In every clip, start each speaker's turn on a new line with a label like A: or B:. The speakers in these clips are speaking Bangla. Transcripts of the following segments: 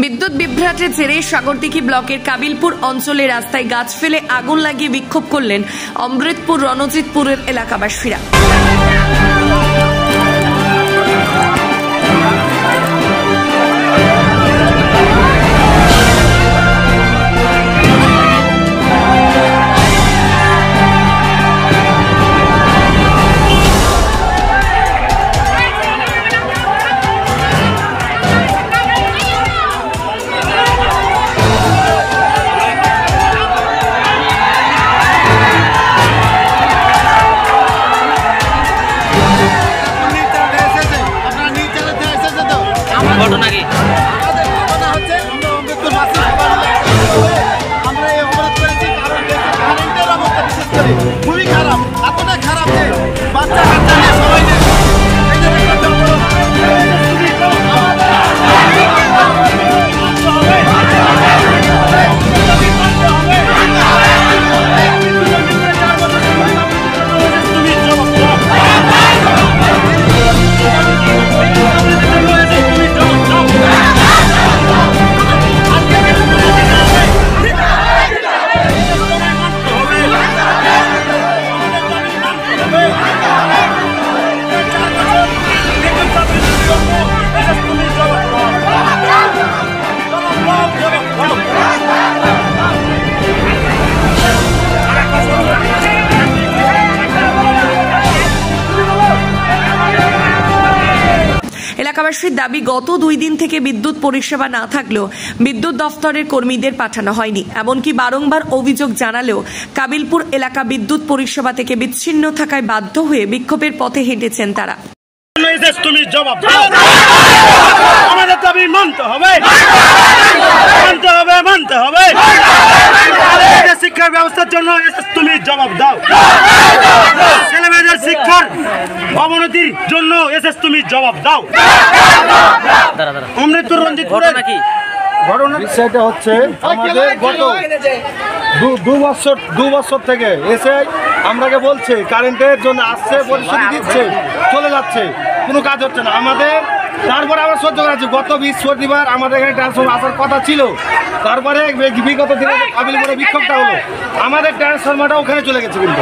A: বিদ্যুৎ বিভ্রাটের জেরে সাগরদিঘি ব্লকের কাবিলপুর অঞ্চলে রাস্তায় গাছ ফেলে আগুন লাগিয়ে বিক্ষোভ করলেন অমৃতপুর রণজিৎপুরের এলাকাবাসীরা।
B: ঘটনা কি
C: হচ্ছে আমরা এই অবরোধ করেছি কারণ কারেন্টের অবস্থা বিশেষ করে খুবই খারাপ, এতটা খারাপ যে বাচ্চা কাচ্চা নিয়ে সবাই
A: এলাকাবাসীর দাবি, গত 2 দিন থেকে বিদ্যুৎ পরিষেবা না থাকলেও বিদ্যুৎ দফতরের কর্মীদের পাঠানো হয়নি। এমনকি বারংবার অভিযোগ জানালেও কাবিলপুর এলাকা বিদ্যুৎ পরিষেবা থেকে বিচ্ছিন্ন থাকায় বাধ্য হয়ে বিক্ষোভের পথে হেঁটেছেন তারা।
C: তুমি জবাব দাও, আমাদের দাবি মানতে হবে, মানতে হবে, মানতে হবে। শিক্ষার ব্যবস্থার জন্য তুমি জবাব দাও, ছেলেমেয়েদের শিক্ষার অবনতির জন্য তুমি জবাব দাও। অমৃতপুর রঞ্জিতপুরের ঘটনা বিষয়টা হচ্ছে আমাদের গত দু বছর থেকে এসে আমরাকে বলছে কারেন্টের জন্য আসছে, পরিস্থিতি দিচ্ছে, চলে যাচ্ছে, কোনো কাজ হচ্ছে না আমাদের। তারপরে আমরা সহ্য করেছি, গত বৃহস্পতিবার আমাদের এখানে ট্রান্সফর্মার আসার কথা ছিল, তারপরে বিগত দিনে কাবিলপুরে বিক্ষোভটা হলো, আমাদের ট্রান্সফর্মারটা ওখানে চলে গেছে। কিন্তু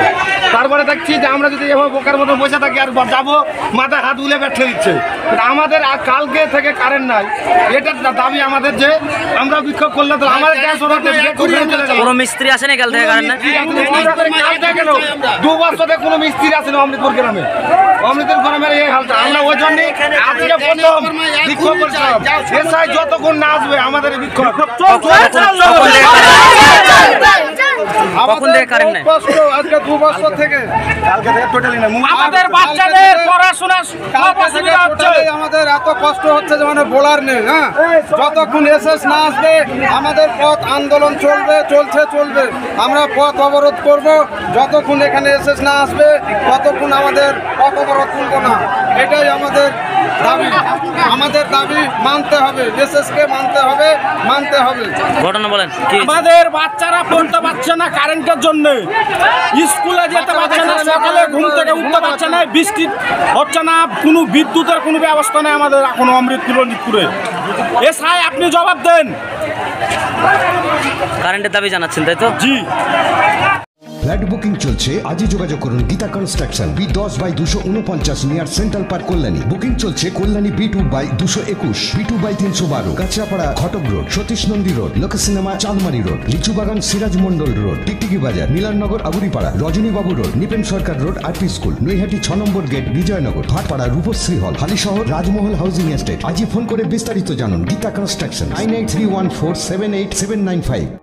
C: তারপরে দেখছি যে আমরা যদি এভাবে বোকার মতো বসে থাকি আর যাবো, মাথায় হাত উলে ব্যাঠে দিচ্ছে। আমাদের কালকে থেকে কারেন্ট নাই, এটার দাবি আমাদের যে আমরা বিক্ষোভ করলে তো আমাদের
B: কোনো মিস্ত্রি আসেনি কাল থেকে কারেন্ট নাই।
C: 2 বছরে কোনো মিস্ত্রি আসেনি অমৃতপুর গ্রামে, অমৃতপুর গ্রামের এই হালটা। আমরা ওই জন্য আজকে প্রথম বিক্ষোভ করছিলাম, এসআই যতক্ষণ না আসবে আমাদের বিক্ষোভ আজকে 2 বছর থেকে কালকে থেকে টোটালি না। আমাদের বাচ্চাদের পড়াশোনা আমাদের এত কষ্ট হচ্ছে যে মানে বলার নেই। হ্যাঁ, যতক্ষণ এসএস না আসবে আমাদের পথ আন্দোলন চলবে। আমরা পথ অবরোধ করব, যতক্ষণ এখানে এসএস না আসবে ততক্ষণ আমাদের পথ অবরোধ তুলব না। এটাই আমাদের দাবি, আমাদের দাবি মানতে হবে, এসএসকে মানতে হবে।
B: ঘটনা বলেন,
C: আমাদের বাচ্চারা পড়তে পারছে না কারেন্টের জন্য, স্কুলে যেতে পারছে না, সকালে ঘুম থেকে উঠতে পারছে না, বৃষ্টি হচ্ছে না, কোনো বিদ্যুতের কোনো ব্যবস্থা নেই আমাদের এখনো অমৃতপুর রঞ্জিতপুরে। এসআই আপনি জবাব দেন।
B: কারেন্টের দাবি জানাচ্ছেন তাই তো?
C: জি।
D: ফ্ল্যাট বুকিং চলছে, আজই যোগাযোগ করুন Gita construction, B10/249 near central park, Kalyani. Booking চলছে কল্যাণী B2/221, B2/312, কাঁচরাপাড়া ঘটক রোড, সতীশ নন্দী রোড, লোক সিনেমা চাঁদমারি রোড, লিচুবাগান সিরাজ মন্ডল রোড, টিকটিকি বাজার, মিলননগর আগুরিপাড়া, রজনীবাবু রোড, নিপেন সরকার রোড, আরপি স্কুল, নৈহাটি 6 নম্বর গেট, বিজয়নগর, ভাটপাড়া, রূপশ্রী হল, হালিশহর, রাজমহল হাউজিং এস্টেট। আজই ফোন করে বিস্তারিত জানুন। গীতা কনস্ট্রাকশন 9831478795।